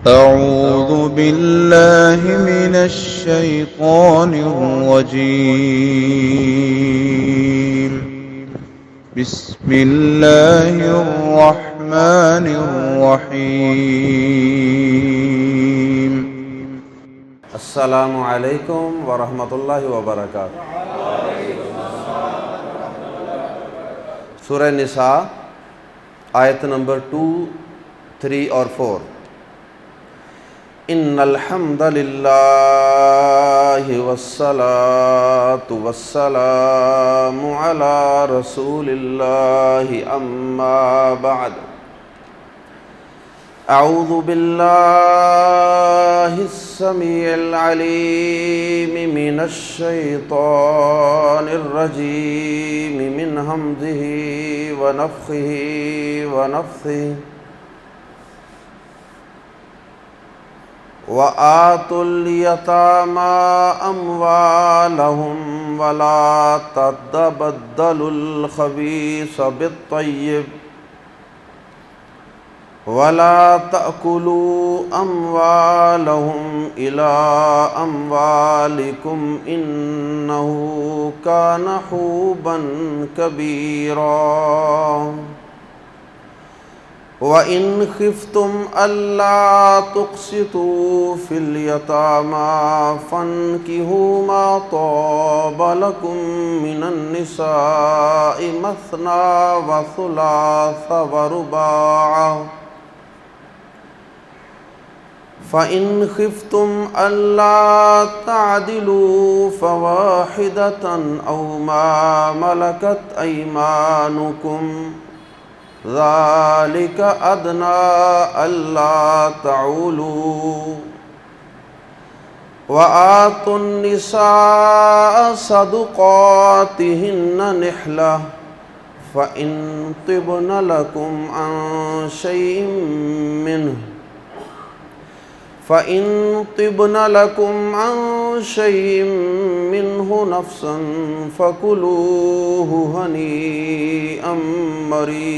أعوذ بالله من الشيطان الرجيم. بسم الله الرحمن الرحيم. السلام علیکم ورحمۃ اللہ وبرکاتہ۔ سورہ نساء آیت نمبر 2، 3 اور 4۔ ان الحمد للہ والصلاة والسلام علی رسول اللہ اما بعد۔ اعوذ باللہ السمیع العلیم من الشیطان الرجیم من ہمزہ ونفخہ ونفثہ۔ وَآتُوا الْيَتَامَى أَمْوَالَهُمْ وَلَا تَتَبَدَّلُوا الْخَبِيثَ بِالطَّيِّبِ وَلَا تَأْكُلُوا أَمْوَالَهُمْ إِلَىٰ أَمْوَالِكُمْ إِنَّهُ كَانَ حُوبًا كَبِيرًا۔ وَإِنْ خِفْتُمْ أَلَّا تُقْسِطُوا فِي الْيَتَامَى فَانكِحُوا مَا طَابَ لَكُم مِّنَ النِّسَاءِ مَثْنَىٰ وَثُلَاثَ وَرُبَاعَ، فَإِنْ خِفْتُمْ أَلَّا تَعْدِلُوا فَوَاحِدَةً أَوْ مَا مَلَكَتْ أَيْمَانُكُمْ ذَلِكَ أَدْنَىٰ أَلَّا تَعُولُوا۔ وَآتُوا النِّسَاءَ صَدُقَاتِهِنَّ نِحْلَةً فَإِن طِبْنَ لَكُمْ عَن شَيْءٍ مِّنْهُ نَفْسًا فَكُلُوهُ هَنِيئًا مَرِيئًا۔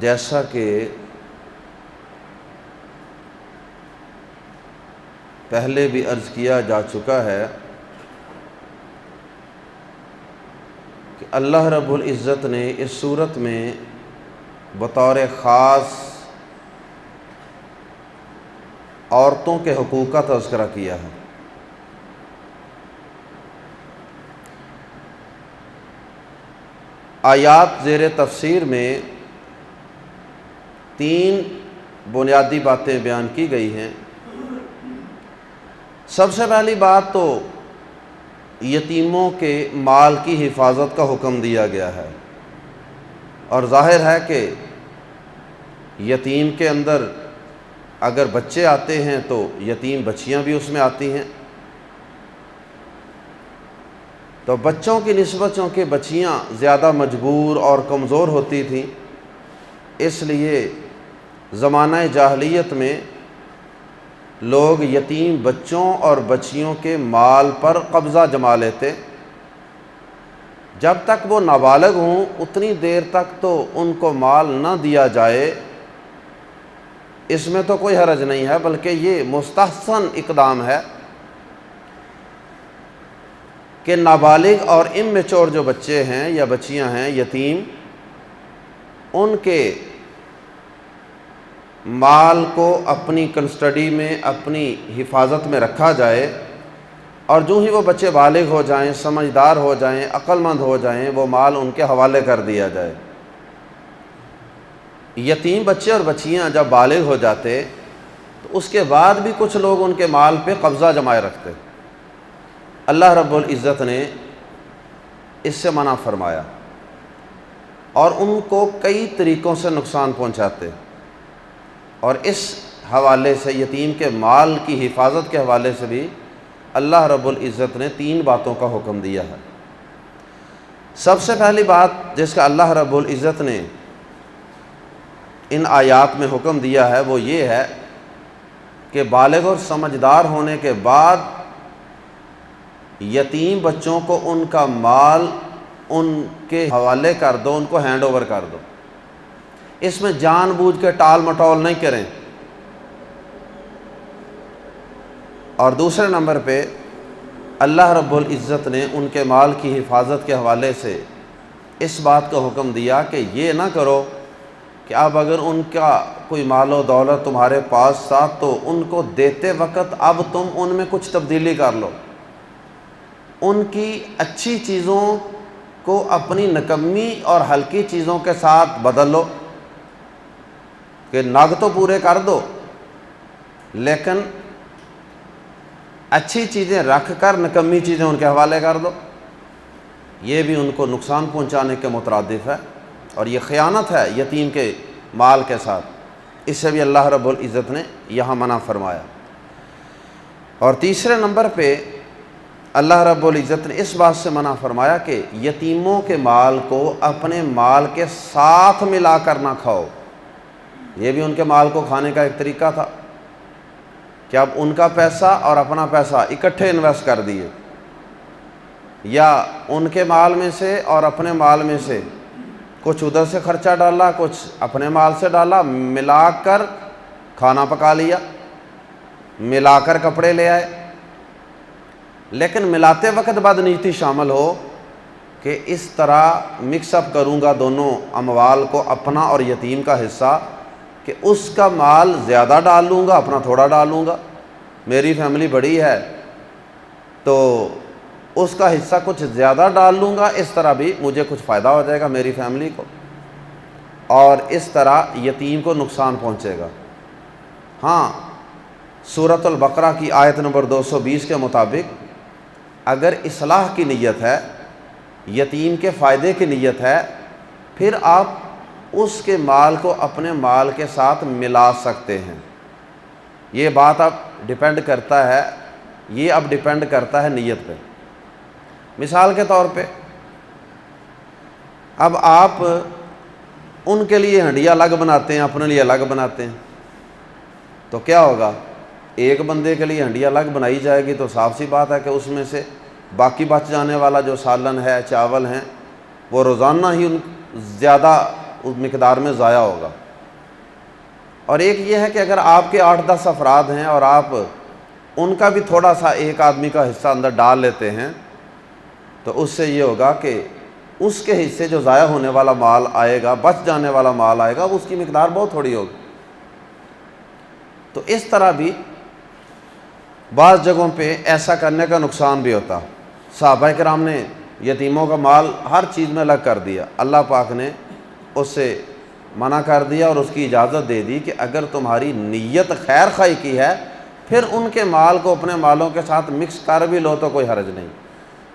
جیسا کہ پہلے بھی عرض کیا جا چکا ہے کہ اللہ رب العزت نے اس صورت میں بطور خاص عورتوں کے حقوق کا تذکرہ کیا ہے۔ آیات زیر تفسیر میں 3 بنیادی باتیں بیان کی گئی ہیں۔ سب سے پہلی بات تو یتیموں کے مال کی حفاظت کا حکم دیا گیا ہے، اور ظاہر ہے کہ یتیم کے اندر اگر بچے آتے ہیں تو یتیم بچیاں بھی اس میں آتی ہیں، تو بچوں کی نسبت چونکہ بچیاں زیادہ مجبور اور کمزور ہوتی تھیں، اس لیے زمانہ جاہلیت میں لوگ یتیم بچوں اور بچیوں کے مال پر قبضہ جما لیتے۔ جب تک وہ نابالغ ہوں اتنی دیر تک تو ان کو مال نہ دیا جائے، اس میں تو کوئی حرج نہیں ہے، بلکہ یہ مستحسن اقدام ہے کہ نابالغ اور اممیچور جو بچے ہیں یا بچیاں ہیں یتیم، ان کے مال کو اپنی کسٹڈی میں اپنی حفاظت میں رکھا جائے، اور جو ہی وہ بچے بالغ ہو جائیں، سمجھدار ہو جائیں، عقل مند ہو جائیں، وہ مال ان کے حوالے کر دیا جائے۔ یتیم بچے اور بچیاں جب بالغ ہو جاتے تو اس کے بعد بھی کچھ لوگ ان کے مال پہ قبضہ جمائے رکھتے۔ اللہ رب العزت نے اس سے منع فرمایا اور ان کو کئی طریقوں سے نقصان پہنچاتے، اور اس حوالے سے یتیم کے مال کی حفاظت کے حوالے سے بھی اللہ رب العزت نے 3 باتوں کا حکم دیا ہے۔ سب سے پہلی بات جس کا اللہ رب العزت نے ان آیات میں حکم دیا ہے وہ یہ ہے کہ بالغ اور سمجھدار ہونے کے بعد یتیم بچوں کو ان کا مال ان کے حوالے کر دو، ان کو ہینڈ اوور کر دو۔ اس میں جان بوجھ کے ٹال مٹول نہیں کریں۔ اور دوسرے نمبر پہ اللہ رب العزت نے ان کے مال کی حفاظت کے حوالے سے اس بات کا حکم دیا کہ یہ نہ کرو کہ اب اگر ان کا کوئی مال و دولت تمہارے پاس تھا تو ان کو دیتے وقت اب تم ان میں کچھ تبدیلی کر لو، ان کی اچھی چیزوں کو اپنی نکمی اور ہلکی چیزوں کے ساتھ بدل لو، کہ نگ تو پورے کر دو لیکن اچھی چیزیں رکھ کر نکمی چیزیں ان کے حوالے کر دو۔ یہ بھی ان کو نقصان پہنچانے کے مترادف ہے، اور یہ خیانت ہے یتیم کے مال کے ساتھ۔ اس سے بھی اللہ رب العزت نے یہاں منع فرمایا۔ اور تیسرے نمبر پہ اللہ رب العزت نے اس بات سے منع فرمایا کہ یتیموں کے مال کو اپنے مال کے ساتھ ملا کر نہ کھاؤ۔ یہ بھی ان کے مال کو کھانے کا ایک طریقہ تھا کہ اب ان کا پیسہ اور اپنا پیسہ اکٹھے انویسٹ کر دیے، یا ان کے مال میں سے اور اپنے مال میں سے کچھ ادھر سے خرچہ ڈالا، کچھ اپنے مال سے ڈالا، ملا کر کھانا پکا لیا، ملا کر کپڑے لے آئے۔ لیکن ملاتے وقت بدنیتی شامل ہو کہ اس طرح مکس اپ کروں گا دونوں اموال کو، اپنا اور یتیم کا حصہ، کہ اس کا مال زیادہ ڈال لوں گا، اپنا تھوڑا ڈالوں گا۔ میری فیملی بڑی ہے تو اس کا حصہ کچھ زیادہ ڈال لوں گا، اس طرح بھی مجھے کچھ فائدہ ہو جائے گا میری فیملی کو، اور اس طرح یتیم کو نقصان پہنچے گا۔ ہاں، سورۃ البقرہ کی آیت نمبر 220 کے مطابق اگر اصلاح کی نیت ہے، یتیم کے فائدے کی نیت ہے، پھر آپ اس کے مال کو اپنے مال کے ساتھ ملا سکتے ہیں۔ یہ بات اب ڈیپینڈ کرتا ہے نیت پہ۔ مثال کے طور پہ اب آپ ان کے لیے ہنڈیا الگ بناتے ہیں، اپنے لیے الگ بناتے ہیں، تو کیا ہوگا؟ ایک بندے کے لیے ہنڈیا الگ بنائی جائے گی تو صاف سی بات ہے کہ اس میں سے باقی بچ جانے والا جو سالن ہے، چاول ہیں، وہ روزانہ ہی زیادہ اس مقدار میں ضائع ہوگا۔ اور ایک یہ ہے کہ اگر آپ کے 8-10 افراد ہیں اور آپ ان کا بھی تھوڑا سا ایک آدمی کا حصہ اندر ڈال لیتے ہیں، تو اس سے یہ ہوگا کہ اس کے حصے جو ضائع ہونے والا مال آئے گا، بچ جانے والا مال آئے گا، اس کی مقدار بہت تھوڑی ہوگی۔ تو اس طرح بھی بعض جگہوں پہ ایسا کرنے کا نقصان بھی ہوتا۔ صحابہ کرام نے یتیموں کا مال ہر چیز میں الگ کر دیا، اللہ پاک نے اس سے منع کر دیا اور اس کی اجازت دے دی کہ اگر تمہاری نیت خیر خواہی کی ہے پھر ان کے مال کو اپنے مالوں کے ساتھ مکس کر بھی لو تو کوئی حرج نہیں،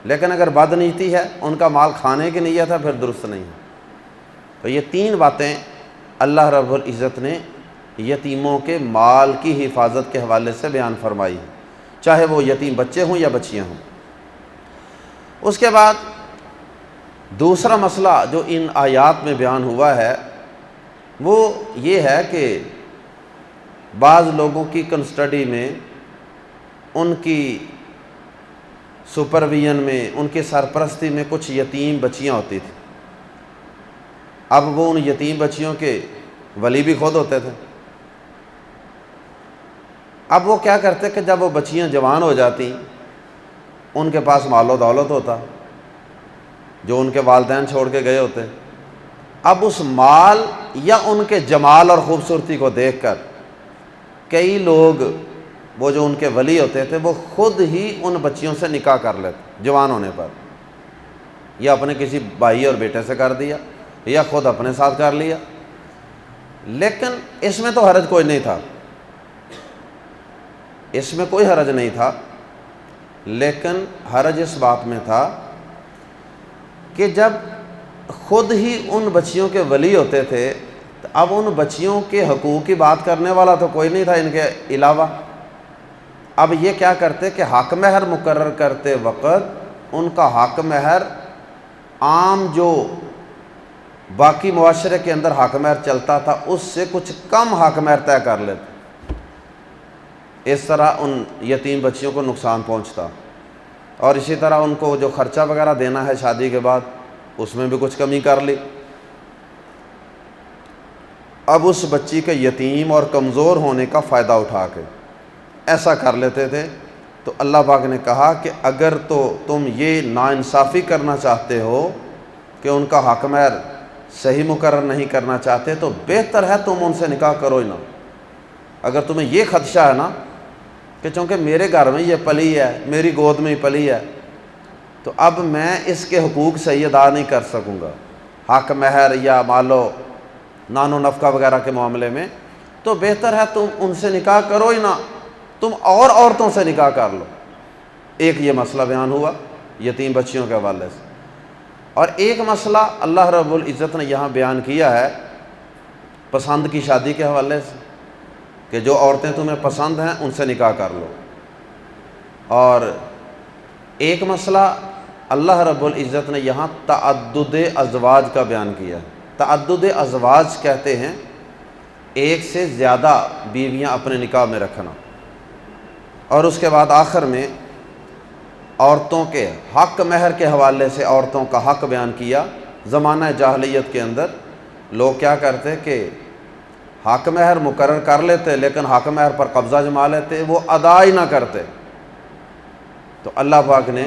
لیکن اگر بدنیتی ہے، ان کا مال کھانے کی نیت ہے، پھر درست نہیں ہے۔ تو یہ 3 باتیں اللہ رب العزت نے یتیموں کے مال کی حفاظت کے حوالے سے بیان فرمائی، چاہے وہ یتیم بچے ہوں یا بچیاں ہوں۔ اس کے بعد دوسرا مسئلہ جو ان آیات میں بیان ہوا ہے وہ یہ ہے کہ بعض لوگوں کی کنسٹڈی میں، ان کی سپرویژن میں، ان کی سرپرستی میں کچھ یتیم بچیاں ہوتی تھیں۔ اب وہ ان یتیم بچیوں کے ولی بھی خود ہوتے تھے۔ اب وہ کیا کرتے کہ جب وہ بچیاں جوان ہو جاتی، ان کے پاس مال و دولت ہوتا جو ان کے والدین چھوڑ کے گئے ہوتے، اب اس مال یا ان کے جمال اور خوبصورتی کو دیکھ کر کئی لوگ، وہ جو ان کے ولی ہوتے تھے، وہ خود ہی ان بچیوں سے نکاح کر لیتے جوان ہونے پر، یا اپنے کسی بھائی اور بیٹے سے کر دیا یا خود اپنے ساتھ کر لیا۔ لیکن اس میں تو حرج کوئی نہیں تھا، اس میں کوئی حرج نہیں تھا، لیکن حرج اس بات میں تھا کہ جب خود ہی ان بچیوں کے ولی ہوتے تھے تو اب ان بچیوں کے حقوق کی بات کرنے والا تو کوئی نہیں تھا ان کے علاوہ۔ اب یہ کیا کرتے کہ حق مہر مقرر کرتے وقت ان کا حق مہر عام جو باقی معاشرے کے اندر حق مہر چلتا تھا اس سے کچھ کم حق مہر طے کر لیتے، اس طرح ان یتیم بچیوں کو نقصان پہنچتا۔ اور اسی طرح ان کو جو خرچہ وغیرہ دینا ہے شادی کے بعد اس میں بھی کچھ کمی کر لی۔ اب اس بچی کے یتیم اور کمزور ہونے کا فائدہ اٹھا کے ایسا کر لیتے تھے۔ تو اللہ پاک نے کہا کہ اگر تو تم یہ ناانصافی کرنا چاہتے ہو کہ ان کا حق مہر صحیح مقرر نہیں کرنا چاہتے تو بہتر ہے تم ان سے نکاح کرو ہی نہ۔ اگر تمہیں یہ خدشہ ہے نا کہ چونکہ میرے گھر میں یہ پلی ہے، میری گود میں ہی پلی ہے، تو اب میں اس کے حقوق صحیح ادا نہیں کر سکوں گا، حق مہر یا مالو نان و نفقہ وغیرہ کے معاملے میں، تو بہتر ہے تم ان سے نکاح کرو ہی نہ، تم اور عورتوں سے نکاح کر لو۔ ایک یہ مسئلہ بیان ہوا یتیم بچیوں کے حوالے سے، اور ایک مسئلہ اللہ رب العزت نے یہاں بیان کیا ہے پسند کی شادی کے حوالے سے، کہ جو عورتیں تمہیں پسند ہیں ان سے نکاح کر لو۔ اور ایک مسئلہ اللہ رب العزت نے یہاں تعدد ازواج کا بیان کیا ہے۔ تعدد ازواج کہتے ہیں ایک سے زیادہ بیویاں اپنے نکاح میں رکھنا، اور اس کے بعد آخر میں عورتوں کے حق مہر کے حوالے سے عورتوں کا حق بیان کیا۔ زمانہ جاہلیت کے اندر لوگ کیا کرتے کہ حق مہر مقرر کر لیتے لیکن حق مہر پر قبضہ جما لیتے، وہ ادا ہی نہ کرتے۔ تو اللہ پاک نے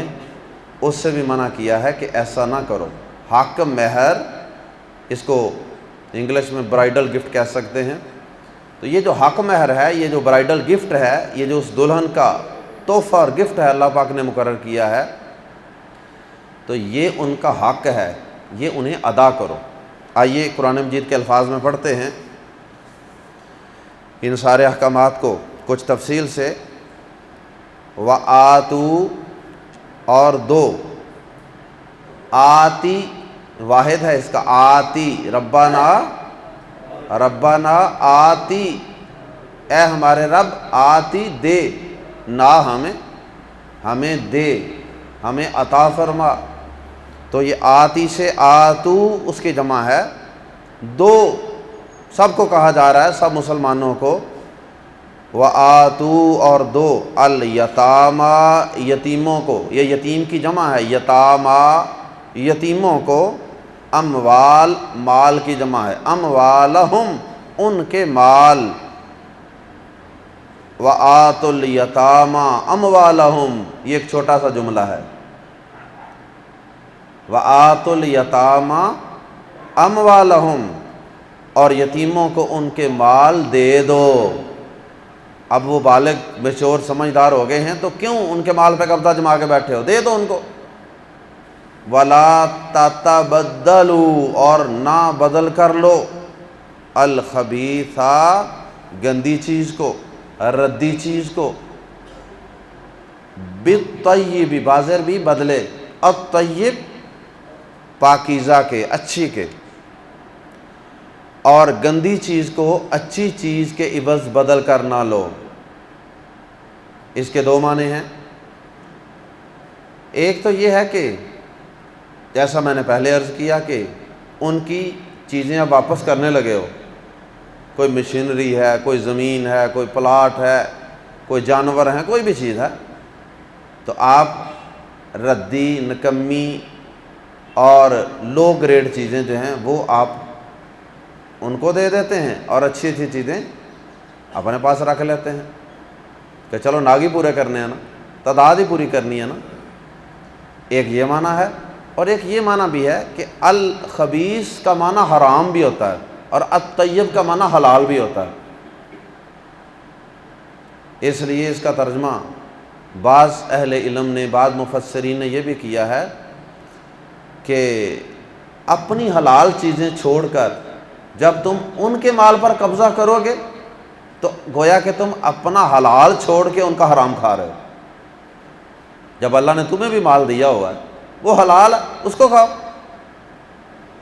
اس سے بھی منع کیا ہے کہ ایسا نہ کرو۔ حق مہر، اس کو انگلش میں برائڈل گفٹ کہہ سکتے ہیں، تو یہ جو حق مہر ہے، یہ جو برائڈل گفٹ ہے، یہ جو اس دلہن کا تحفہ اور گفٹ ہے اللہ پاک نے مقرر کیا ہے، تو یہ ان کا حق ہے، یہ انہیں ادا کرو۔ آئیے قرآن مجید کے الفاظ میں پڑھتے ہیں ان سارے احکامات کو کچھ تفصیل سے۔ وَآتُوا، اور دو، آتی واحد ہے اس کا، آتی، ربنا ربنا آتی، اے ہمارے رب، آتی دے، نہ ہمیں دے، ہمیں عطا فرما۔ تو یہ آتی سے آتو اس کی جمع ہے، دو، سب کو کہا جا رہا ہے، سب مسلمانوں کو۔ وَآتُوا، اور دو، الیتامیٰ، یتیموں کو، یہ یتیم کی جمع ہے، یتامیٰ، یتیموں کو، اموال، مال کی جمع ہے، اموالہم، ان کے مال، وَآتُوا الیتامیٰ اموالہم، یہ ایک چھوٹا سا جملہ ہے، وَآتُوا الیتامیٰ اموالہم، اور یتیموں کو ان کے مال دے دو۔ اب وہ بالغ میچور سمجھدار ہو گئے ہیں تو کیوں ان کے مال پہ قبضہ جما کے بیٹھے ہو، دے دو ان کو۔ وَلَا تَتَبَدَّلُوا، اور نہ بدل کر لو، الخبیثہ، گندی چیز کو، ردی چیز کو، بالطیب، بازر بھی بدلے، الطیب، پاکیزہ کے، اچھی کے، اور گندی چیز کو اچھی چیز کے عوض بدل کر نہ لو۔ اس کے دو معنی ہیں۔ ایک تو یہ ہے کہ جیسا میں نے پہلے عرض کیا کہ ان کی چیزیں اب واپس کرنے لگے ہو، کوئی مشینری ہے، کوئی زمین ہے، کوئی پلاٹ ہے، کوئی جانور ہیں، کوئی بھی چیز ہے، تو آپ ردی، نکمی اور لو گریڈ چیزیں جو ہیں وہ آپ ان کو دے دیتے ہیں، اور اچھی اچھی چیزیں اپنے پاس رکھ لیتے ہیں کہ چلو ناگی پورے کرنے ہیں نا، تعداد ہی پوری کرنی ہے نا۔ ایک یہ معنی ہے، اور ایک یہ معنی بھی ہے کہ الخبیث کا معنی حرام بھی ہوتا ہے اور الطیب کا معنی حلال بھی ہوتا ہے۔ اس لیے اس کا ترجمہ بعض اہل علم نے، بعض مفسرین نے یہ بھی کیا ہے کہ اپنی حلال چیزیں چھوڑ کر جب تم ان کے مال پر قبضہ کرو گے تو گویا کہ تم اپنا حلال چھوڑ کے ان کا حرام کھا رہے ہو۔ جب اللہ نے تمہیں بھی مال دیا ہوا ہے، وہ حلال ہے، اس کو کھاؤ،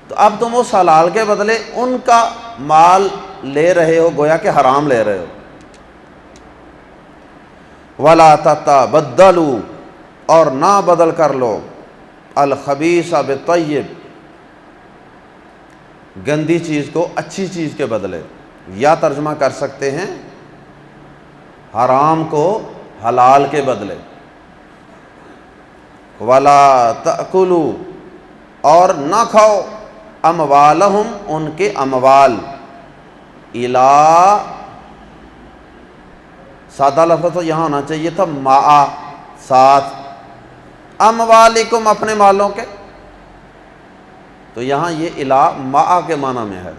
تو اب تم اس حلال کے بدلے ان کا مال لے رہے ہو، گویا کہ حرام لے رہے ہو۔ وَلَا تَتَبَدَّلُوا، اور نہ بدل کر لو، الخبیث بالطیب، گندی چیز کو اچھی چیز کے بدلے، یا ترجمہ کر سکتے ہیں حرام کو حلال کے بدلے۔ وَلَا تَأْكُلُوا، اور نہ کھاؤ اموالہم ان کے اموال، الا سادہ لفظ تو یہاں ہونا چاہیے تھا مع، ساتھ، اموالکم اپنے مالوں کے، تو یہاں یہ الا مع کے معنی میں ہے۔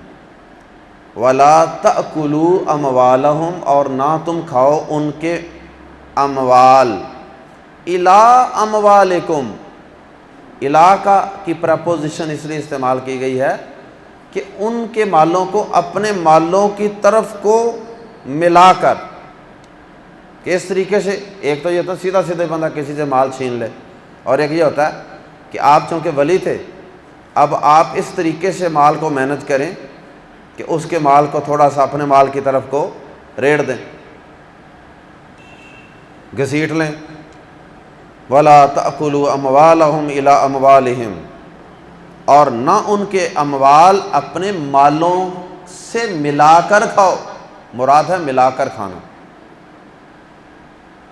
ولا تأکلوا اموالہم اور نہ تم کھاؤ ان کے اموال، الا اموالکم، الا کی پریپوزیشن اس لیے استعمال کی گئی ہے کہ ان کے مالوں کو اپنے مالوں کی طرف کو ملا کر، کہ اس طریقے سے، ایک تو یہ ہوتا ہے سیدھا سیدھا بندہ کسی سے مال چھین لے، اور ایک یہ ہوتا ہے کہ آپ چونکہ ولی تھے اب آپ اس طریقے سے مال کو مینج کریں کہ اس کے مال کو تھوڑا سا اپنے مال کی طرف کو ریڑ دیں، گھسیٹ لیں۔ وَلَا تَأْكُلُوا أَمْوَالَهُمْ إِلَىٰ أَمْوَالِهِمْ اور نہ ان کے اموال اپنے مالوں سے ملا کر کھاؤ، مراد ہے ملا کر کھانا،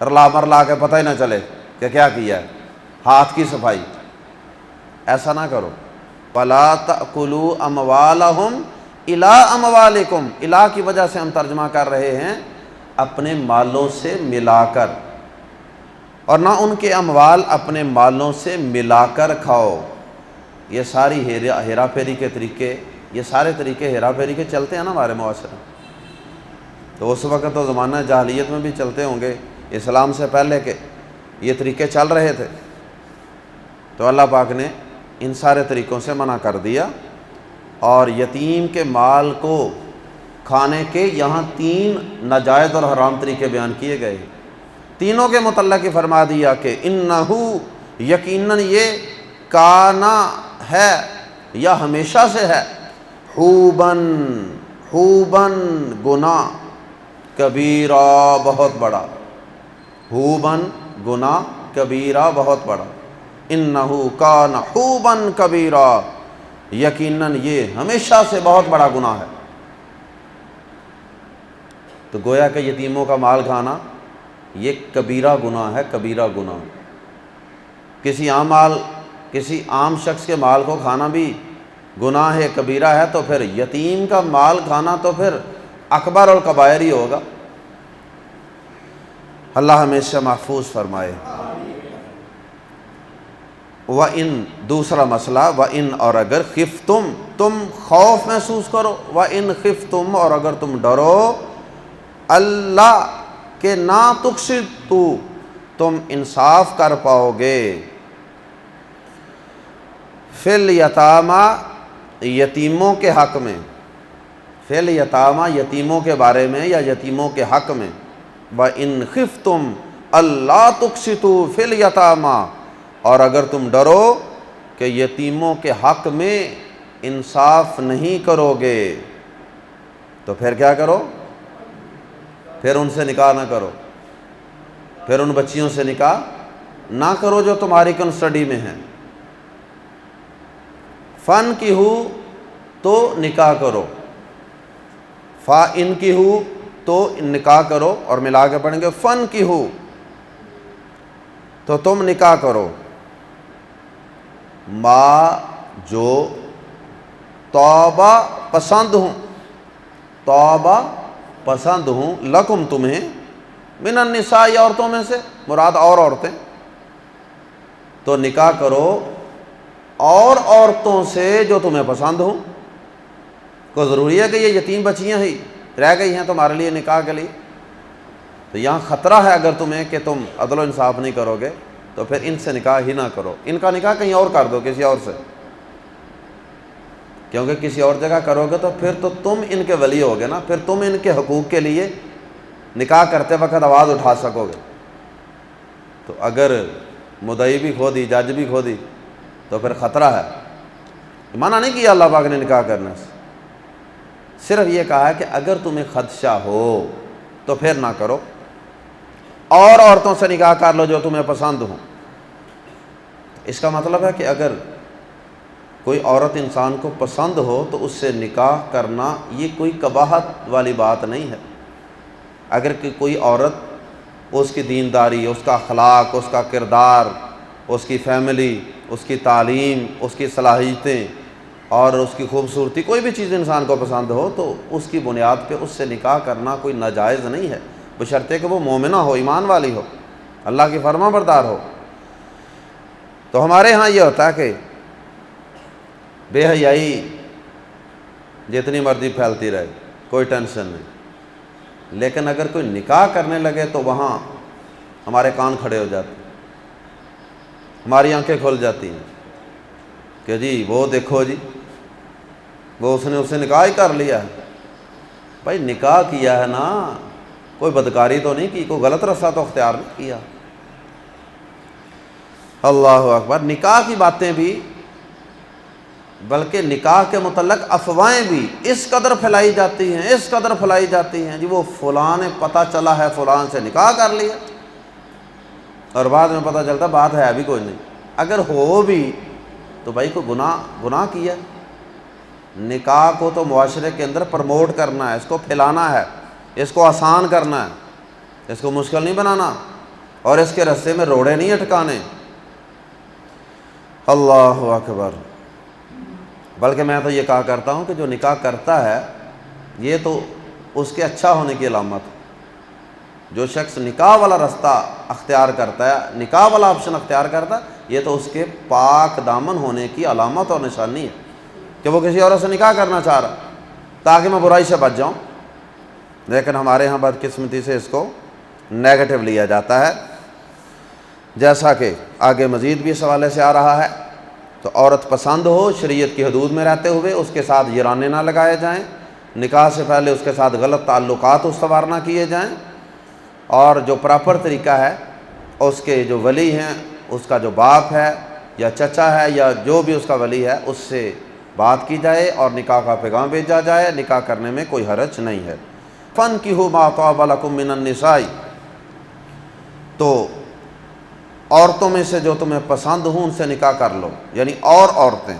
رلا مرلا کے پتہ ہی نہ چلے کہ کیا کیا ہے، ہاتھ کی صفائی، ایسا نہ کرو۔ وَلَا تَأْكُلُوا أَمْوَالَهُمْ إِلَىٰ أَمْوَالِكُمْ، الا کی وجہ سے ہم ترجمہ کر رہے ہیں اپنے مالوں سے ملا کر، اور نہ ان کے اموال اپنے مالوں سے ملا کر کھاؤ۔ یہ ساری ہیرا پھیری کے طریقے، یہ سارے طریقے ہیرا پھیری کے چلتے ہیں نا ہمارے معاشرے میں، تو اس وقت تو زمانہ جاہلیت میں بھی چلتے ہوں گے، اسلام سے پہلے کے یہ طریقے چل رہے تھے، تو اللہ پاک نے ان سارے طریقوں سے منع کر دیا۔ اور یتیم کے مال کو کھانے کے یہاں 3 ناجائز اور حرام طریقے بیان کیے گئے، تینوں کے متعلق ہی فرما دیا کہ انہو یقیناً یہ کانا ہے یا ہمیشہ سے ہے، حوبن گناہ، کبیرہ بہت بڑا، حوبن گناہ، کبیرہ بہت بڑا، انہو کان حوبن کبیرہ یقیناً یہ ہمیشہ سے بہت بڑا گناہ ہے۔ تو گویا کہ یتیموں کا مال کھانا یہ کبیرہ گناہ ہے، کبیرہ گناہ۔ کسی عام شخص کے مال کو کھانا بھی گناہ ہے، کبیرہ ہے، تو پھر یتیم کا مال کھانا تو پھر اکبر الکبائر ہی ہوگا۔ اللہ ہمیں اس سے محفوظ فرمائے۔ وَإِن دوسرا مسئلہ، وَإِن اور اگر خفتم تم خوف محسوس کرو، وَإِن خفتم اور اگر تم ڈرو، اللہ کہ نہ تقسطو تم انصاف کر پاؤ گے، فی الیتامیٰ یتیموں کے حق میں، فی الیتامیٰ یتیموں کے بارے میں یا یتیموں کے حق میں، وَإِن خفتم اللہ تقسطوا فی الیتامیٰ اور اگر تم ڈرو کہ یتیموں کے حق میں انصاف نہیں کرو گے، تو پھر کیا کرو؟ پھر ان سے نکاح نہ کرو، پھر ان بچیوں سے نکاح نہ کرو جو تمہاری کنسٹڈی میں ہیں۔ فن کی ہو تو نکاح کرو، فا ان کی ہو تو نکاح کرو، اور ملا کے پڑھیں گے فن کی ہو تو تم نکاح کرو، ما جو توبہ پسند ہوں، توبہ پسند ہوں، لکم تمہیں، من النساء عورتوں میں سے، مراد اور عورتیں، تو نکاح کرو اور عورتوں سے جو تمہیں پسند ہوں۔ کو ضروری ہے کہ یہ یتیم بچیاں ہی رہ گئی ہیں تمہارے لیے نکاح کے لیے؟ تو یہاں خطرہ ہے اگر تمہیں کہ تم عدل و انصاف نہیں کرو گے تو پھر ان سے نکاح ہی نہ کرو، ان کا نکاح کہیں اور کر دو، کسی اور سے، کیونکہ کسی اور جگہ کرو گے تو پھر تو تم ان کے ولی ہوگے نا، پھر تم ان کے حقوق کے لیے نکاح کرتے وقت آواز اٹھا سکو گے۔ تو اگر مدعی بھی کھو دی، جج بھی کھو دی تو پھر خطرہ ہے۔ منع نہیں کیا اللہ پاک نے نکاح کرنے سے، صرف یہ کہا ہے کہ اگر تمہیں خدشہ ہو تو پھر نہ کرو، اور عورتوں سے نکاح کر لو جو تمہیں پسند ہوں۔ اس کا مطلب ہے کہ اگر کوئی عورت انسان کو پسند ہو تو اس سے نکاح کرنا یہ کوئی قباحت والی بات نہیں ہے۔ اگر کہ کوئی عورت، اس کی دینداری، اس کا اخلاق، اس کا کردار، اس کی فیملی، اس کی تعلیم، اس کی صلاحیتیں اور اس کی خوبصورتی، کوئی بھی چیز انسان کو پسند ہو تو اس کی بنیاد پہ اس سے نکاح کرنا کوئی ناجائز نہیں ہے، بشرطے کہ وہ مومنہ ہو، ایمان والی ہو، اللہ کی فرما بردار ہو۔ تو ہمارے ہاں یہ ہوتا ہے کہ بے حیائی جتنی مرضی پھیلتی رہے، کوئی ٹینشن نہیں، لیکن اگر کوئی نکاح کرنے لگے تو وہاں ہمارے کان کھڑے ہو جاتے ہیں، ہماری آنکھیں کھل جاتی ہیں کہ جی وہ دیکھو جی، وہ اس نے اسے نکاح ہی کر لیا ہے۔ بھائی نکاح کیا ہے نا، کوئی بدکاری تو نہیں کی، کوئی غلط رستہ تو اختیار نہیں کیا۔ اللہ اکبر۔ نکاح کی باتیں بھی، بلکہ نکاح کے متعلق افواہیں بھی اس قدر پھیلائی جاتی ہیں، اس قدر پھیلائی جاتی ہیں، جی وہ فلاں نے پتہ چلا ہے فلاں سے نکاح کر لیا، اور بعد میں پتہ چلتا بات ہے بھی کوئی نہیں۔ اگر ہو بھی تو بھائی کوئی گناہ کیا۔ نکاح کو تو معاشرے کے اندر پروموٹ کرنا ہے، اس کو پھیلانا ہے، اس کو آسان کرنا ہے، اس کو مشکل نہیں بنانا، اور اس کے راستے میں روڑے نہیں اٹکانے۔ اللہ اکبر۔ بلکہ میں تو یہ کہا کرتا ہوں کہ جو نکاح کرتا ہے یہ تو اس کے اچھا ہونے کی علامت ہے۔ جو شخص نکاح والا رستہ اختیار کرتا ہے، نکاح والا آپشن اختیار کرتا ہے، یہ تو اس کے پاک دامن ہونے کی علامت اور نشانی ہے کہ وہ کسی عورت سے نکاح کرنا چاہ رہا تاکہ میں برائی سے بچ جاؤں۔ لیکن ہمارے ہاں بدقسمتی سے اس کو نیگیٹو لیا جاتا ہے، جیسا کہ آگے مزید بھی اس حوالے سے آ رہا ہے۔ تو عورت پسند ہو، شریعت کی حدود میں رہتے ہوئے اس کے ساتھ یارانے نہ لگائے جائیں، نکاح سے پہلے اس کے ساتھ غلط تعلقات استوار نہ کیے جائیں، اور جو پراپر طریقہ ہے اس کے جو ولی ہیں، اس کا جو باپ ہے یا چچا ہے یا جو بھی اس کا ولی ہے، اس سے بات کی جائے اور نکاح کا پیغام بھیجا جائے۔ نکاح کرنے میں کوئی حرج نہیں ہے۔ فَانْكِحُوا مَا طَابَ لَكُم مِّنَ النِّسَاءِ، تو عورتوں میں سے جو تمہیں پسند ہوں ان سے نکاح کر لو، یعنی اور عورتیں۔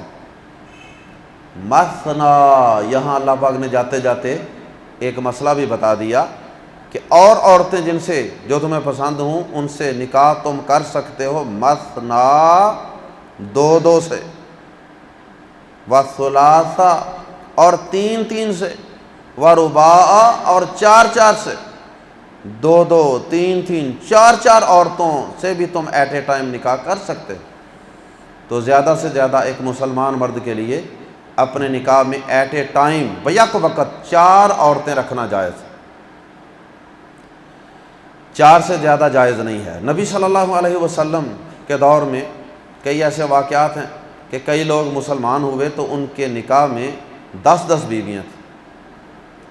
مثنا، یہاں اللہ پاک نے جاتے جاتے ایک مسئلہ بھی بتا دیا کہ اور عورتیں جن سے جو تمہیں پسند ہوں ان سے نکاح تم کر سکتے ہو، مثنا، دو دو سے، وثلاثا، اور تین تین سے، ورباع، اور چار چار سے۔ دو دو، تین تین، چار چار عورتوں سے بھی تم ایٹ اے ٹائم نکاح کر سکتے۔ تو زیادہ سے زیادہ ایک مسلمان مرد کے لیے اپنے نکاح میں ایٹ اے ٹائم بیک وقت 4 عورتیں رکھنا جائز، 4 سے زیادہ جائز نہیں ہے۔ نبی صلی اللہ علیہ وسلم کے دور میں کئی ایسے واقعات ہیں کہ کئی لوگ مسلمان ہوئے تو ان کے نکاح میں 10 بیویاں تھیں۔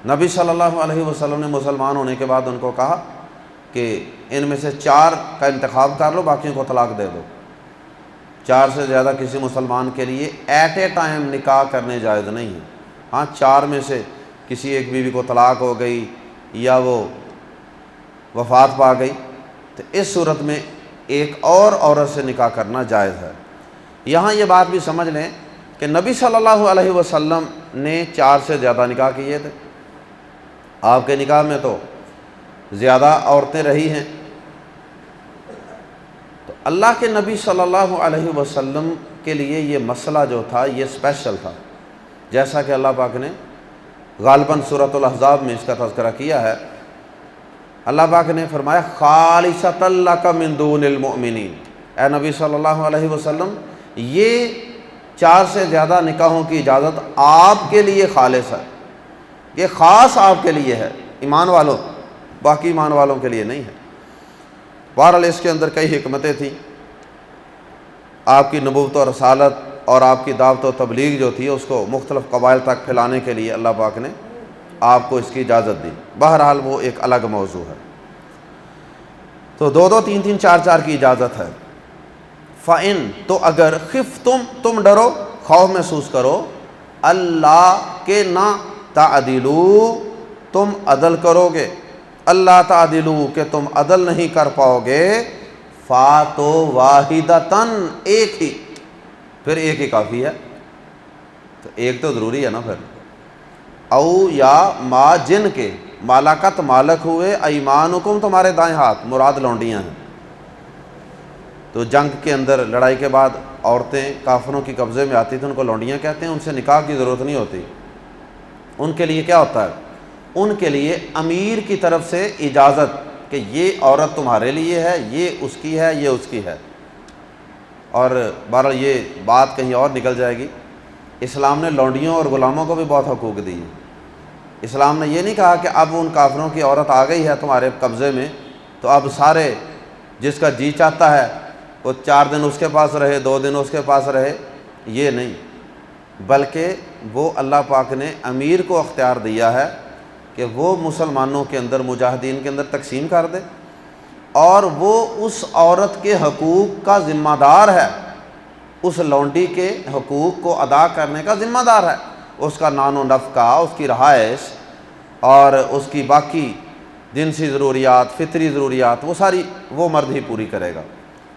نبی صلی اللہ علیہ وسلم نے مسلمان ہونے کے بعد ان کو کہا کہ ان میں سے 4 کا انتخاب کر لو، باقیوں کو طلاق دے دو۔ 4 سے زیادہ کسی مسلمان کے لیے ایٹ اے ٹائم نکاح کرنے جائز نہیں ہے۔ ہاں 4 میں سے کسی ایک بیوی کو طلاق ہو گئی یا وہ وفات پا گئی تو اس صورت میں ایک اور عورت سے نکاح کرنا جائز ہے۔ یہاں یہ بات بھی سمجھ لیں کہ نبی صلی اللہ علیہ وسلم نے 4 سے زیادہ نکاح کیے تھے، آپ کے نکاح میں تو زیادہ عورتیں رہی ہیں۔ تو اللہ کے نبی صلی اللہ علیہ وسلم کے لیے یہ مسئلہ جو تھا یہ اسپیشل تھا، جیسا کہ اللہ پاک نے غالباً سورۃ الاحزاب میں اس کا تذکرہ کیا ہے۔ اللہ پاک نے فرمایا خالصۃ لک من دون المؤمنین، اے نبی صلی اللہ علیہ وسلم یہ 4 سے زیادہ نکاحوں کی اجازت آپ کے لیے خالص ہے، یہ خاص آپ کے لیے ہے، ایمان والوں، باقی ایمان والوں کے لیے نہیں ہے۔ بہرحال اس کے اندر کئی حکمتیں تھیں، آپ کی نبوت و رسالت اور آپ کی دعوت و تبلیغ جو تھی اس کو مختلف قبائل تک پھیلانے کے لیے اللہ پاک نے آپ کو اس کی اجازت دی۔ بہرحال وہ ایک الگ موضوع ہے۔ تو 2 3 3 4 4 کی اجازت ہے۔ فَإِن، تو اگر خفتم، تم ڈرو، خوف محسوس کرو، اللہ کے نہ تعدلوا، تم عدل کرو گے، اللہ تعدلوا کہ تم عدل نہیں کر پاؤ گے، فاتو واحدتاً، ایک ہی، پھر ایک ہی کافی ہے، تو ایک تو ضروری ہے نا پھر، او یا ما، جن کے مالکت مالک ہوئے، ایمانکم، تمہارے دائیں ہاتھ، مراد لونڈیاں ہیں، تو جنگ کے اندر لڑائی کے بعد عورتیں کافروں کی قبضے میں آتی تھیں، ان کو لونڈیاں کہتے ہیں، ان سے نکاح کی ضرورت نہیں ہوتی. ان کے لیے کیا ہوتا ہے؟ ان کے لیے امیر کی طرف سے اجازت کہ یہ عورت تمہارے لیے ہے، یہ اس کی ہے، یہ اس کی ہے. اور بہرحال یہ بات کہیں اور نکل جائے گی. اسلام نے لونڈیوں اور غلاموں کو بھی بہت حقوق دیے. اسلام نے یہ نہیں کہا کہ اب ان کافروں کی عورت آ گئی ہے تمہارے قبضے میں تو اب سارے جس کا جی چاہتا ہے وہ 4 دن اس کے پاس رہے، 2 دن اس کے پاس رہے، یہ نہیں. بلکہ وہ اللہ پاک نے امیر کو اختیار دیا ہے کہ وہ مسلمانوں کے اندر، مجاہدین کے اندر تقسیم کر دے، اور وہ اس عورت کے حقوق کا ذمہ دار ہے، اس لونڈی کے حقوق کو ادا کرنے کا ذمہ دار ہے. اس کا نان و نفقہ، اس کی رہائش اور اس کی باقی جنسی ضروریات، فطری ضروریات، وہ ساری وہ مرد ہی پوری کرے گا.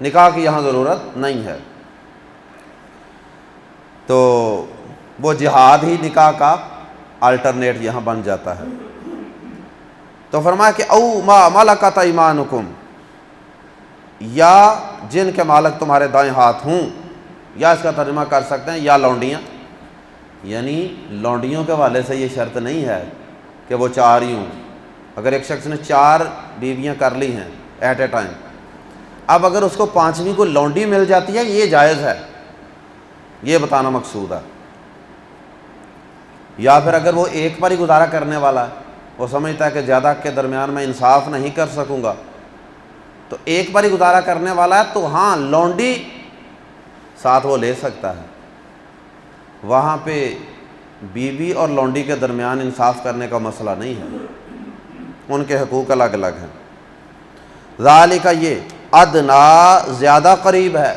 نکاح کی یہاں ضرورت نہیں ہے. تو وہ جہاد ہی نکاح کا الٹرنیٹ یہاں بن جاتا ہے. تو فرمایا کہ او ما ملکت ایمانکم، یا جن کے مالک تمہارے دائیں ہاتھ ہوں، یا اس کا ترجمہ کر سکتے ہیں یا لونڈیاں. یعنی لونڈیوں کے حوالے سے یہ شرط نہیں ہے کہ وہ 4 ہی ہوں. اگر ایک شخص نے 4 بیویاں کر لی ہیں ایٹ اے ٹائم، اب اگر اس کو 5ویں کو لونڈی مل جاتی ہے، یہ جائز ہے، یہ بتانا مقصود ہے. یا پھر اگر وہ ایک پر ہی گزارا کرنے والا ہے، وہ سمجھتا ہے کہ زیادہ کے درمیان میں انصاف نہیں کر سکوں گا، تو ایک پر ہی گزارا کرنے والا ہے تو ہاں لونڈی ساتھ وہ لے سکتا ہے. وہاں پہ بیوی اور لونڈی کے درمیان انصاف کرنے کا مسئلہ نہیں ہے، ان کے حقوق الگ الگ ہیں. ذالک، یہ ادنا زیادہ قریب ہے،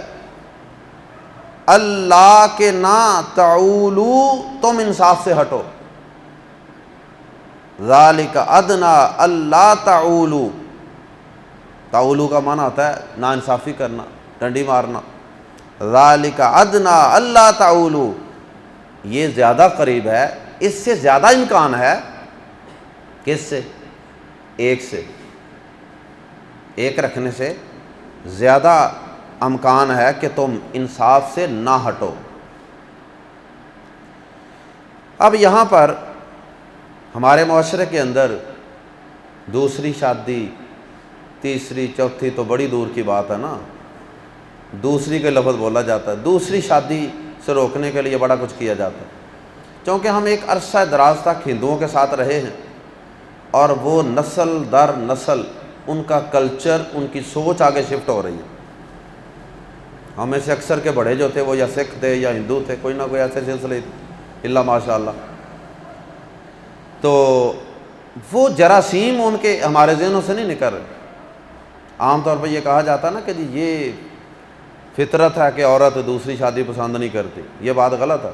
اللہ کے نہ تعولو، تم انصاف سے ہٹو. ذالک ادنا اللہ تعولو، تعولو کا معنی ہوتا ہے نا انصافی کرنا، ڈنڈی مارنا. ذالک ادنا اللہ تعولو، یہ زیادہ قریب ہے، اس سے زیادہ امکان ہے. کس سے؟ ایک سے. ایک رکھنے سے زیادہ امکان ہے کہ تم انصاف سے نہ ہٹو. اب یہاں پر ہمارے معاشرے کے اندر دوسری شادی، تیسری، چوتھی تو بڑی دور کی بات ہے نا، دوسری کے لفظ بولا جاتا ہے. دوسری شادی سے روکنے کے لیے بڑا کچھ کیا جاتا ہے، کیونکہ ہم ایک عرصہ دراز تک ہندوؤں کے ساتھ رہے ہیں، اور وہ نسل در نسل ان کا کلچر، ان کی سوچ آگے شفٹ ہو رہی ہے. ہمیں سے اکثر کے بڑے جو تھے وہ یا سکھ تھے یا ہندو تھے، کوئی نہ کوئی ایسے سلسلے اللہ ماشاء اللہ. تو وہ جراثیم ان کے ہمارے ذہنوں سے نہیں نکل رہے. عام طور پہ یہ کہا جاتا ہے نا کہ جی یہ فطرت ہے کہ عورت دوسری شادی پسند نہیں کرتی، یہ بات غلط ہے.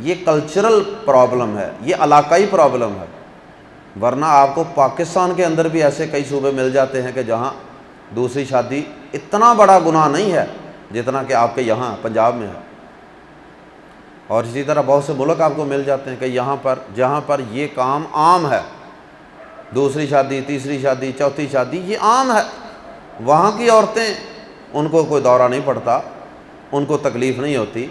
یہ کلچرل پرابلم ہے، یہ علاقائی پرابلم ہے. ورنہ آپ کو پاکستان کے اندر بھی ایسے کئی صوبے مل جاتے ہیں کہ جہاں دوسری شادی اتنا بڑا گناہ نہیں ہے جتنا کہ آپ کے یہاں پنجاب میں ہے. اور اسی طرح بہت سے ملک آپ کو مل جاتے ہیں کہ یہاں پر جہاں پر یہ کام عام ہے، دوسری شادی، تیسری شادی، چوتھی شادی، یہ عام ہے. وہاں کی عورتیں، ان کو کوئی دورہ نہیں پڑتا، ان کو تکلیف نہیں ہوتی.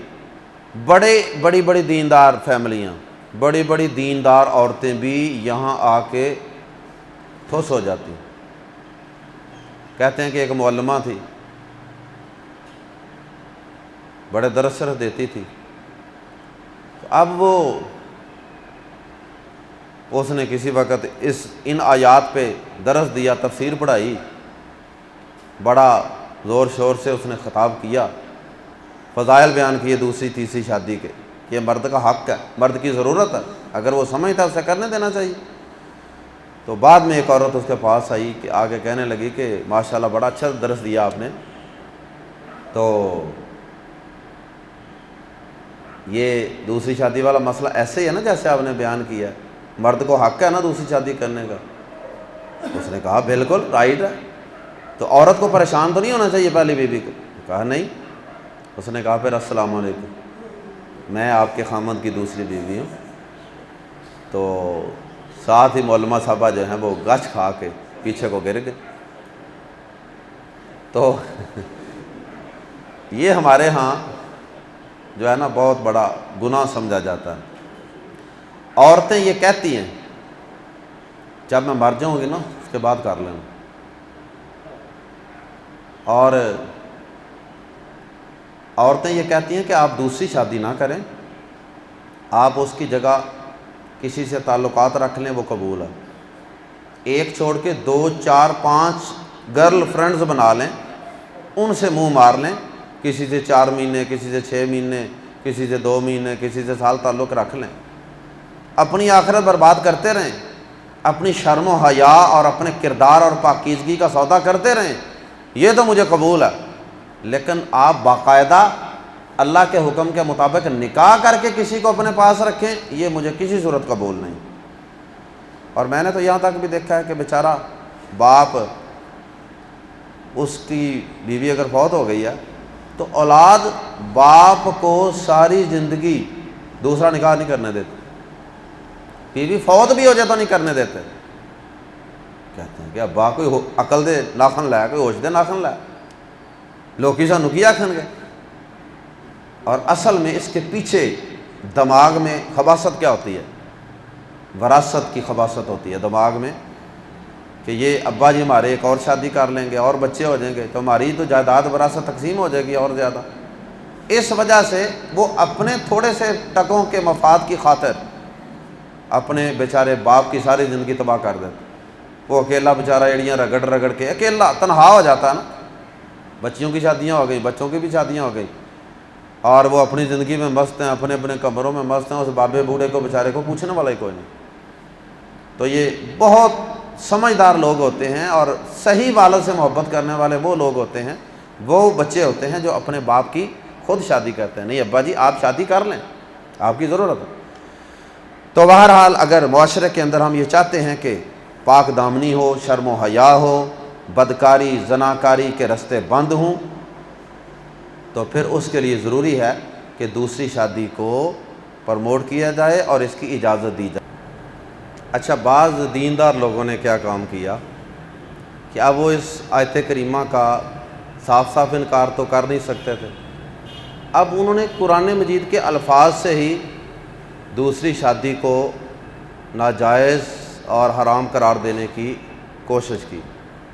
بڑی دیندار فیملیاں، بڑی دیندار عورتیں بھی یہاں آ کے ٹھوس ہو جاتی. کہتے ہیں کہ ایک معلمہ تھی، بڑے درس شرح دیتی تھی. اب اس نے کسی وقت ان آیات پہ درس دیا، تفسیر پڑھائی، بڑا زور شور سے اس نے خطاب کیا، فضائل بیان کیے دوسری تیسری شادی کے، کہ یہ مرد کا حق ہے، مرد کی ضرورت ہے، اگر وہ سمجھتا ہے اسے کرنے دینا چاہیے. تو بعد میں ایک عورت اس کے پاس آئی کہ آگے کہنے لگی کہ ماشاءاللہ بڑا اچھا درس دیا آپ نے، تو یہ دوسری شادی والا مسئلہ ایسے ہی ہے نا جیسے آپ نے بیان کیا ہے، مرد کو حق ہے نا دوسری شادی کرنے کا. اس نے کہا بالکل رائٹ ہے. تو عورت کو پریشان تو نہیں ہونا چاہیے پہلی بیوی کو؟ کہا نہیں. اس نے کہا پھر السلام علیکم، میں آپ کے خامند کی دوسری بیوی ہوں. تو ساتھ ہی معلمہ صاحبہ جو ہیں وہ گچ کھا کے پیچھے کو گر گئے. تو یہ ہمارے ہاں جو ہے نا بہت بڑا گناہ سمجھا جاتا ہے۔ عورتیں یہ کہتی ہیں جب میں مر جاؤں گی نا اس کے بعد کر لینا، اور عورتیں یہ کہتی ہیں کہ آپ دوسری شادی نہ کریں، آپ اس کی جگہ کسی سے تعلقات رکھ لیں، وہ قبول ہے۔ ایک چھوڑ کے 2 4 5 گرل فرینڈز بنا لیں، ان سے منہ مار لیں، کسی سے 4 مہینے، کسی سے 6 مہینے، کسی سے 2 مہینے، کسی سے سال تعلق رکھ لیں، اپنی آخرت برباد کرتے رہیں، اپنی شرم و حیا اور اپنے کردار اور پاکیزگی کا سودا کرتے رہیں، یہ تو مجھے قبول ہے۔ لیکن آپ باقاعدہ اللہ کے حکم کے مطابق نکاح کر کے کسی کو اپنے پاس رکھیں، یہ مجھے کسی صورت قبول نہیں۔ اور میں نے تو یہاں تک بھی دیکھا ہے کہ بیچارہ باپ، اس کی بیوی اگر فوت ہو گئی ہے تو اولاد باپ کو ساری زندگی دوسرا نکاح نہیں کرنے دیتے، بیوی فوت بھی ہو جائے تو نہیں کرنے دیتے، کہتے ہیں کہ ابا کوئی عقل دے ناخن لایا، کوئی ہوش دے ناخن لایا، لوکی سانو کی آکھن گے۔ اور اصل میں اس کے پیچھے دماغ میں خباثت کیا ہوتی ہے؟ وراثت کی خباثت ہوتی ہے دماغ میں، کہ یہ ابا جی ہمارے ایک اور شادی کر لیں گے اور بچے ہو جائیں گے تو ہماری تو جائیداد وراثت تقسیم ہو جائے گی اور زیادہ۔ اس وجہ سے وہ اپنے تھوڑے سے ٹکوں کے مفاد کی خاطر اپنے بیچارے باپ کی ساری زندگی تباہ کر دیتے۔ وہ اکیلا بیچارہ ایڑیاں رگڑ رگڑ کے اکیلا تنہا ہو جاتا ہے نا، بچیوں کی شادیاں ہو گئی، بچوں کی بھی شادیاں ہو گئی، اور وہ اپنی زندگی میں مست ہیں، اپنے اپنے کمروں میں مست ہیں، اس بابے بوڑھے کو بیچارے کو پوچھنے والا ہی کوئی نہیں۔ تو یہ بہت سمجھدار لوگ ہوتے ہیں اور صحیح والد سے محبت کرنے والے وہ لوگ ہوتے ہیں، وہ بچے ہوتے ہیں جو اپنے باپ کی خود شادی کرتے ہیں، نہیں ابا جی آپ شادی کر لیں، آپ کی ضرورت ہے۔ تو بہرحال اگر معاشرے کے اندر ہم یہ چاہتے ہیں کہ پاک دامنی ہو، شرم و حیا ہو، بدکاری زناکاری کے رستے بند ہوں، تو پھر اس کے لیے ضروری ہے کہ دوسری شادی کو پروموٹ کیا جائے اور اس کی اجازت دی جائے۔ اچھا، بعض دیندار لوگوں نے کیا کام کیا کہ اب وہ اس آیت کریمہ کا صاف صاف انکار تو کر نہیں سکتے تھے، اب انہوں نے قرآن مجید کے الفاظ سے ہی دوسری شادی کو ناجائز اور حرام قرار دینے کی کوشش کی۔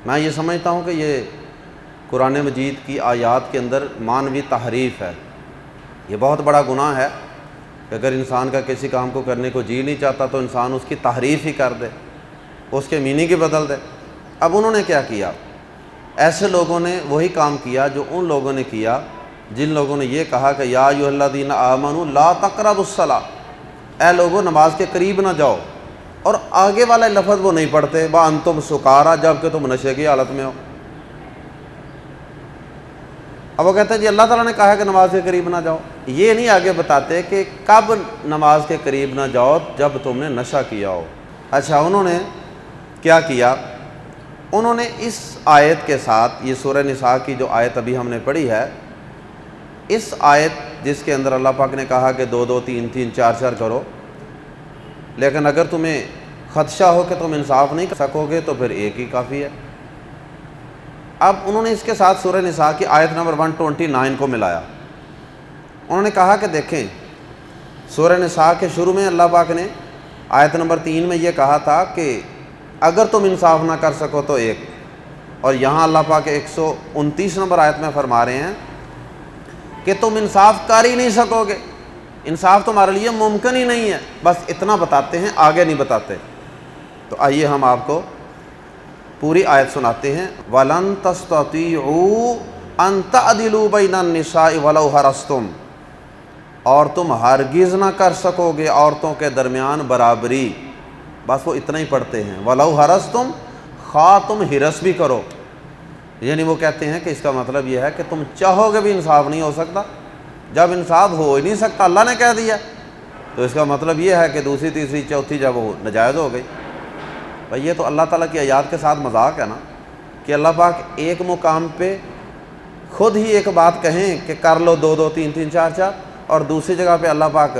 میں یہ سمجھتا ہوں کہ یہ قرآن مجید کی آیات کے اندر معنوی تحریف ہے۔ یہ بہت بڑا گناہ ہے کہ اگر انسان کا کسی کام کو کرنے کو جی نہیں چاہتا تو انسان اس کی تحریف ہی کر دے، اس کے میننگ ہی بدل دے۔ اب انہوں نے کیا کیا؟ ایسے لوگوں نے وہی کام کیا جو ان لوگوں نے کیا جن لوگوں نے یہ کہا کہ یا ایھا الذین آمنوا لا تقربوا الصلاۃ، اے لوگوں نماز کے قریب نہ جاؤ، اور آگے والا لفظ وہ نہیں پڑھتے وانتم سکارا، جب کہ تم نشے کی حالت میں ہو۔ اب وہ کہتے ہیں جی اللہ تعالیٰ نے کہا ہے کہ نماز کے قریب نہ جاؤ، یہ نہیں آگے بتاتے کہ کب نماز کے قریب نہ جاؤ، جب تم نے نشہ کیا ہو۔ اچھا، انہوں نے کیا کیا؟ انہوں نے اس آیت کے ساتھ، یہ سورہ نساء کی جو آیت ابھی ہم نے پڑھی ہے، اس آیت جس کے اندر اللہ پاک نے کہا کہ 2 2 3 3 4 4 کرو، لیکن اگر تمہیں خدشہ ہو کہ تم انصاف نہیں کر سکو گے تو پھر ایک ہی کافی ہے۔ اب انہوں نے اس کے ساتھ سورہ نساء کی آیت نمبر 129 کو ملایا۔ انہوں نے کہا کہ دیکھیں، سورہ نساء کے شروع میں اللہ پاک نے آیت نمبر 3 میں یہ کہا تھا کہ اگر تم انصاف نہ کر سکو تو ایک، اور یہاں اللہ پاک 129 نمبر آیت میں فرما رہے ہیں کہ تم انصاف کر ہی نہیں سکو گے، انصاف تمہارے لیے ممکن ہی نہیں ہے، بس اتنا بتاتے ہیں، آگے نہیں بتاتے۔ تو آئیے ہم آپ کو پوری آیت سناتے ہیں۔ وَلَن تَسْتَطِيعُوا أَن تَعْدِلُوا بَيْنَ النِّسَاءِ وَلَوْ حَرَصْتُمْ، اور تم ہرگز نہ کر سکو گے عورتوں کے درمیان برابری، بس وہ اتنا ہی پڑھتے ہیں، وَلَوْ حَرَصْتُمْ، خواہ تم ہرس بھی کرو، یعنی وہ کہتے ہیں کہ اس کا مطلب یہ ہے کہ تم چاہو گے بھی انصاف نہیں ہو سکتا، جب انصاف ہو ہی نہیں سکتا اللہ نے کہہ دیا، تو اس کا مطلب یہ ہے کہ دوسری تیسری چوتھی جب وہ ناجائز ہو گئی۔ بھئی یہ تو اللہ تعالیٰ کی آیات کے ساتھ مذاق ہے نا، کہ اللہ پاک ایک مقام پہ خود ہی ایک بات کہیں کہ کر لو 2 2 3 3 4 4، اور دوسری جگہ پہ اللہ پاک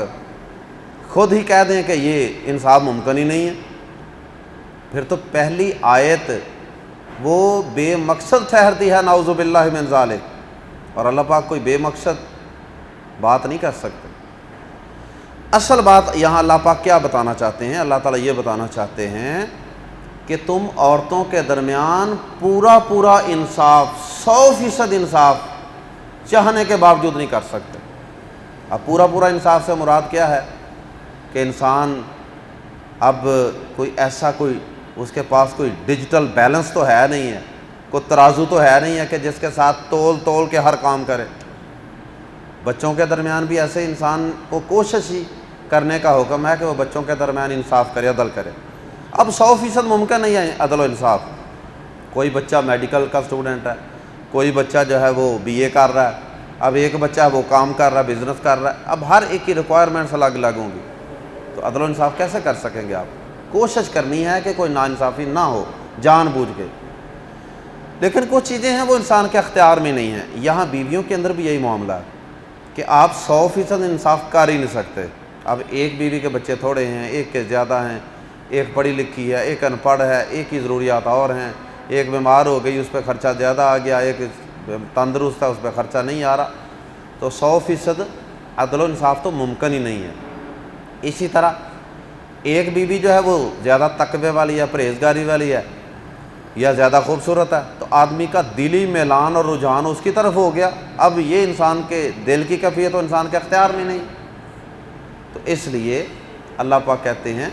خود ہی کہہ دیں کہ یہ انصاف ممکن ہی نہیں ہے۔ پھر تو پہلی آیت وہ بے مقصد ٹھہرتی ہے، نعوذ باللہ من ذالک، اور اللہ پاک کوئی بے مقصد بات نہیں کر سکتے۔ اصل بات یہاں اللہ پاک کیا بتانا چاہتے ہیں؟ اللہ تعالیٰ یہ بتانا چاہتے ہیں کہ تم عورتوں کے درمیان پورا انصاف، 100% انصاف چاہنے کے باوجود نہیں کر سکتے۔ اب پورا انصاف سے مراد کیا ہے؟ کہ انسان اب کوئی ایسا اس کے پاس کوئی ڈیجیٹل بیلنس تو ہے نہیں ہے، کوئی ترازو تو ہے نہیں ہے کہ جس کے ساتھ تول کے ہر کام کرے۔ بچوں کے درمیان بھی ایسے انسان کو کوشش ہی کرنے کا حکم ہے کہ وہ بچوں کے درمیان انصاف کرے، عدل کرے۔ اب 100% ممکن نہیں ہے عدل و انصاف۔ کوئی بچہ میڈیکل کا اسٹوڈنٹ ہے، کوئی بچہ جو ہے وہ BA کر رہا ہے، اب ایک بچہ وہ کام کر رہا ہے، بزنس کر رہا ہے، اب ہر ایک کی ریکوائرمنٹس الگ الگ ہوں گی، تو عدل و انصاف کیسے کر سکیں گے آپ؟ کوشش کرنی ہے کہ کوئی ناانصافی نہ ہو جان بوجھ کے، لیکن کچھ چیزیں ہیں وہ انسان کے اختیار میں نہیں ہیں۔ یہاں بیویوں کے اندر بھی یہی معاملہ ہے کہ آپ 100% انصاف کر ہی نہیں سکتے۔ اب ایک بیوی کے بچے تھوڑے ہیں، ایک کے زیادہ ہیں، ایک پڑھی لکھی ہے، ایک ان پڑھ ہے، ایک کی ضروریات اور ہیں، ایک بیمار ہو گئی اس پہ خرچہ زیادہ آ گیا، ایک تندرست ہے اس پہ خرچہ نہیں آ رہا، تو 100% عدل و انصاف تو ممکن ہی نہیں ہے۔ اسی طرح ایک بیوی جو ہے وہ زیادہ تقوی والی ہے، پرہیزگاری والی ہے، یا زیادہ خوبصورت ہے، تو آدمی کا دلی میلان اور رجحان اس کی طرف ہو گیا۔ اب یہ انسان کے دل کی کیفیت تو انسان کے اختیار میں نہیں، تو اس لیے اللہ پاک کہتے ہیں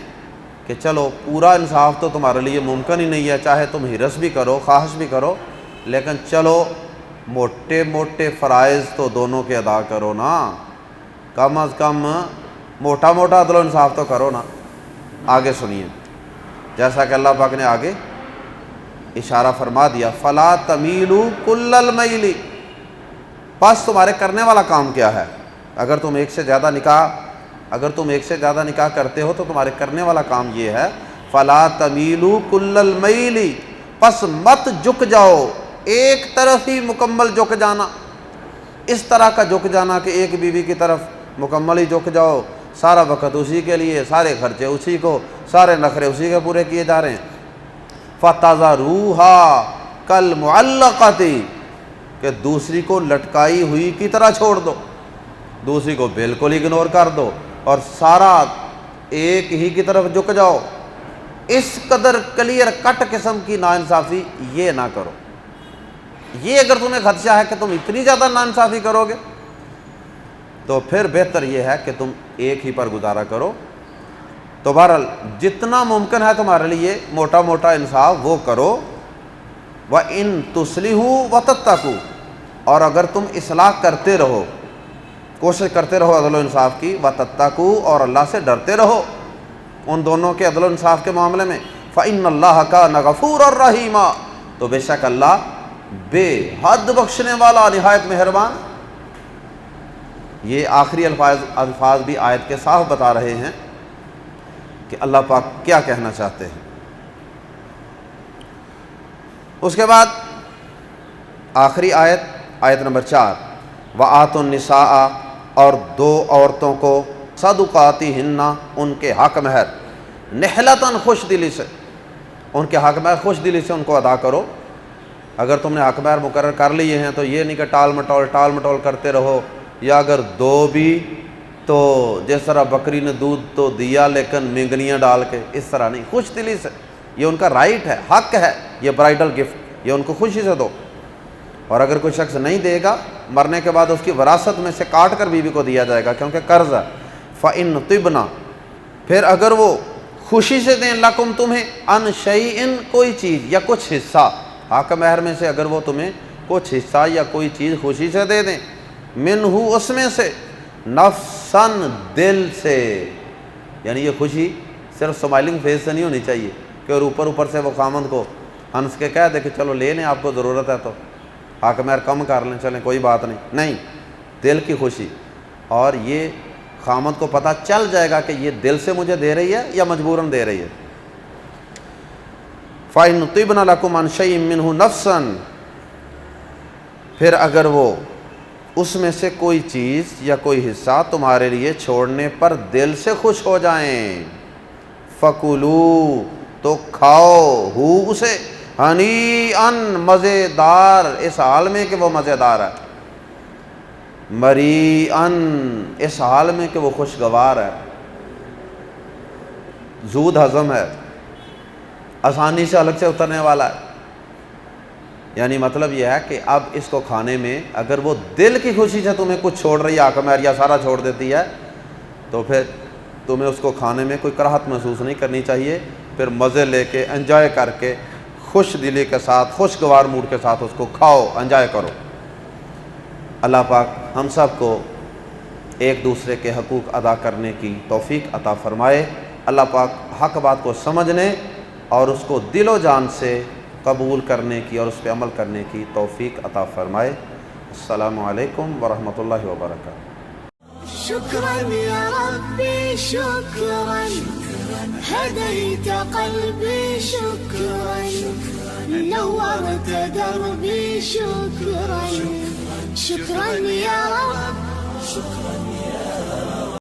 کہ چلو پورا انصاف تو تمہارے لیے ممکن ہی نہیں ہے، چاہے تم حرص بھی کرو، خواہش بھی کرو، لیکن چلو موٹے فرائض تو دونوں کے ادا کرو نا، کم از کم موٹا عدل و انصاف تو کرو نا۔ آگے سنیے، جیسا کہ اللہ پاک نے آگے اشارہ فرما دیا، فَلَا تَمِيلُوا كُلَّ الْمَيْلِ، بس تمہارے کرنے والا کام کیا ہے؟ اگر تم ایک سے زیادہ نکاح کرتے ہو تو تمہارے کرنے والا کام یہ ہے، فَلَا تَمِيلُوا كُلَّ الْمَيْلِ، پس مت جھک جاؤ ایک طرف ہی مکمل جھک جانا، اس طرح کا جھک جانا کہ ایک بیوی کی طرف مکمل ہی جھک جاؤ، سارا وقت اسی کے لیے، سارے خرچے اسی کو، سارے نخرے اسی کے پورے کیے جا رہے ہیں۔ فَتَذَرُوهَا كَالْمُعَلَّقَةِ، کہ دوسری کو لٹکائی ہوئی کی طرح چھوڑ دو، دوسری کو بالکل اگنور کر دو اور سارا ایک ہی کی طرف جھک جاؤ۔ اس قدر کلیئر کٹ قسم کی ناانصافی یہ نہ کرو۔ یہ اگر تمہیں خدشہ ہے کہ تم اتنی زیادہ ناانصافی کرو گے تو پھر بہتر یہ ہے کہ تم ایک ہی پر گزارا کرو۔ تو بہرحال جتنا ممکن ہے تمہارے لیے موٹا انصاف وہ کرو۔ وَإِن تُصْلِحُوا وَتَتَّقُوا، اور اگر تم اصلاح کرتے رہو، کوشش کرتے رہو عدل و انصاف کی، وَتَتَّقُوا، اور اللہ سے ڈرتے رہو ان دونوں کے عدل و انصاف کے معاملے میں، فَإِنَّ اللَّهَ كَانَ غَفُورًا رَحِيمًا، تو بے شک اللہ بے حد بخشنے والا، نہایت مہربان۔ یہ آخری الفاظ بھی آیت کے صاف بتا رہے ہیں کہ اللہ پاک کیا کہنا چاہتے ہیں۔ اس کے بعد آخری آیت نمبر 4، وَآتُوا النِّسَاءَ، اور دو عورتوں کو صدقاتہن، ان کے حق مہر، نحلتاً، خوش دلی سے، ان کے حق مہر خوش دلی سے ان کو ادا کرو۔ اگر تم نے حق مہر مقرر کر لیے ہیں تو یہ نہیں کہ ٹال مٹول کرتے رہو، یا اگر دو بھی تو جس طرح بکری نے دودھ تو دیا لیکن مینگنیاں ڈال کے، اس طرح نہیں، خوش دلی سے، یہ ان کا رائٹ ہے، حق ہے، یہ برائڈل گفٹ، یہ ان کو خوشی سے دو۔ اور اگر کوئی شخص نہیں دے گا، مرنے کے بعد اس کی وراثت میں سے کاٹ کر بیوی کو دیا جائے گا، کیونکہ قرض ہے۔ فَإِن طِبْنَ، پھر اگر وہ خوشی سے دیں، لَكُمْ، تمہیں، عَنْ شَيْءٍ، کوئی چیز یا کچھ حصہ، حق مہر میں سے اگر وہ تمہیں کچھ حصہ یا کوئی چیز خوشی سے دے دیں، مِنْهُ، اس میں سے، نفساً، دل سے، یعنی یہ خوشی صرف سمائلنگ فیس سے نہیں ہونی چاہیے کہ اور اوپر سے وہ خامند کو ہنس کے کہہ دے کہ چلو لے لیں، آپ کو ضرورت ہے تو حق مہر کم کر لیں، چلیں کوئی بات نہیں، دل کی خوشی، اور یہ خامند کو پتہ چل جائے گا کہ یہ دل سے مجھے دے رہی ہے یا مجبوراً دے رہی ہے۔ فَإِن طِبْنَ لَكُمْ عَنْ شَيْءٍ مِّنْهُ نَفْسًا، پھر اگر وہ اس میں سے کوئی چیز یا کوئی حصہ تمہارے لیے چھوڑنے پر دل سے خوش ہو جائیں، فَكُلُوا، تو کھاؤ، اسے، ہنیئن مزیدار، اس حال میں کہ وہ مزیدار ہے، مریئن اس حال میں کہ وہ خوشگوار ہے، زود ہضم ہے، آسانی سے الگ سے اترنے والا ہے۔ یعنی مطلب یہ ہے کہ اب اس کو کھانے میں اگر وہ دل کی خوشی سے تمہیں کچھ چھوڑ رہی ہے، آکماریا سارا چھوڑ دیتی ہے، تو پھر تمہیں اس کو کھانے میں کوئی کراہت محسوس نہیں کرنی چاہیے، پھر مزے لے کے انجوائے کر کے خوش دلی کے ساتھ خوشگوار موڈ کے ساتھ اس کو کھاؤ، انجوائے کرو۔ اللہ پاک ہم سب کو ایک دوسرے کے حقوق ادا کرنے کی توفیق عطا فرمائے۔ اللہ پاک حق بات کو سمجھنے اور اس کو دل و جان سے قبول کرنے کی اور اس پہ عمل کرنے کی توفیق عطا فرمائے۔ السلام علیکم ورحمۃ اللہ وبرکاتہ۔ شكرا يا ربي شكرا هديت قلبي شكرا نورت دربي شكرا شكرا يا رب